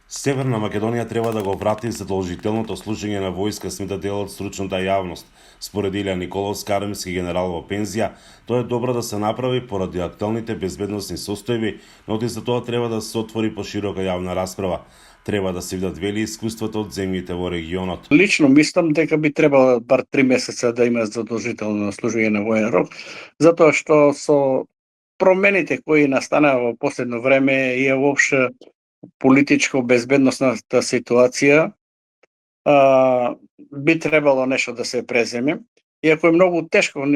Северна Македонија треба да го врати задолжителното служење на војска, смета дел од стручната јавност. Според Илија Николовска, армиски генерал во пензија, тоа е добро да се направи поради актуелните безбедносни состојби, но и за тоа треба да се отвори поширока јавна расправа. Треба да се видат вели искуствата од земјите во регионот. Лично мислам дека би требало бар 3 месеца да има задолжително служење на воен рок, затоа што со промените кои настанаа во последно време и воопшто политичко безбедносната ситуација, би требало нешто да се преземе. Иако е многу тешко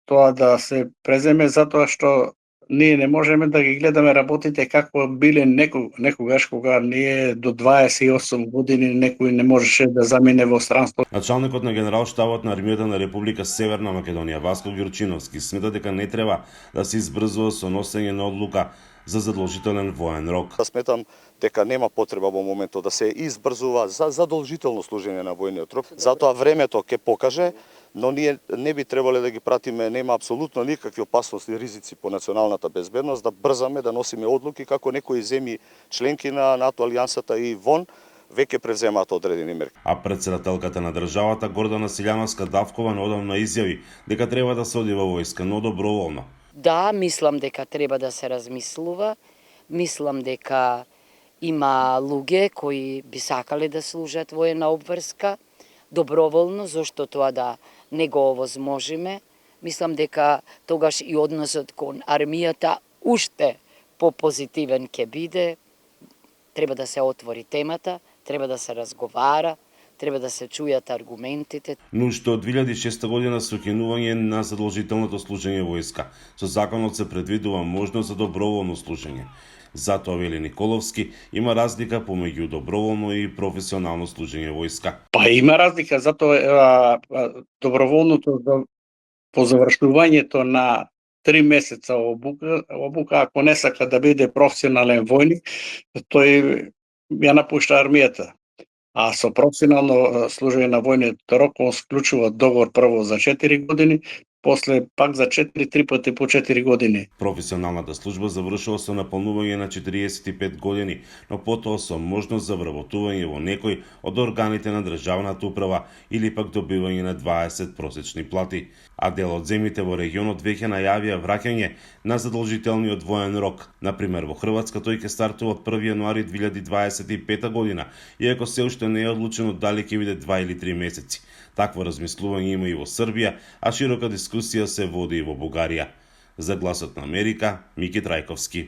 тоа да се преземе, затоа што ние не можеме да ги гледаме работите како биле некогаш кога ние до 28 години некој не можеше да замине во странство. Началникот на генерал-штабот на армијата на Република Северна Македонија, Васко Ѓурчиновски, смета дека не треба да се избрзува со носење на одлука за задолжителен воен рок. Сметам дека нема потреба во моментот да се избрзува за задолжително служење на војниот рок. Затоа времето ќе покаже, но ние не би требале да ги пратиме, нема апсолутно никакви опасности и ризици по националната безбедност, да брзаме да носиме одлуки како некои земји членки на НАТО алијансата и вон веќе превземаат одредени мерки. А претседателката на државата Гордана Силјановска-Давкова неодамна изјави дека треба да се оди во војска, но доброволно. Да, мислам дека треба да се размислува. Мислам дека има луѓе кои би сакале да служат воена обврска доброволно, зашто тоа да не го овозможиме. Мислам дека тогаш и односот кон армијата уште попозитивен ќе биде. Треба да се отвори темата, треба да се разговара, треба да се чујат аргументите. Но уште од 2006 година со укинување на задолжителното служење војска, со законот се предвидува можност за доброволно служење. Затоа, вели Николовски, има разлика помеѓу доброволно и професионално служење војска. Па има разлика, затоа доброволното по завршувањето на 3 месеца обука, ако не сака да биде професионален војник, тој ја напушта армијата. А со професионално служење на војниот рок, он склучува договор прво за 4 години, после пак за 3 пати по 4 години. Професионалната служба завршува со наполнување на 45 години, но потоа со можност за вработување во некој од органите на државната управа или пак добивање на 20 просечни плати. А дел од земјите во регионот веќе најавија враќање на задолжителниот воен рок. Например, во Хрватска тој ќе стартува од 1 јануари 2025 година, иако се уште не е одлучено дали ќе биде 2 или 3 месеци. Такво размислување има и во Србија, а широка дискусија се води и во Бугарија. За Гласот на Америка, Мики Трајковски.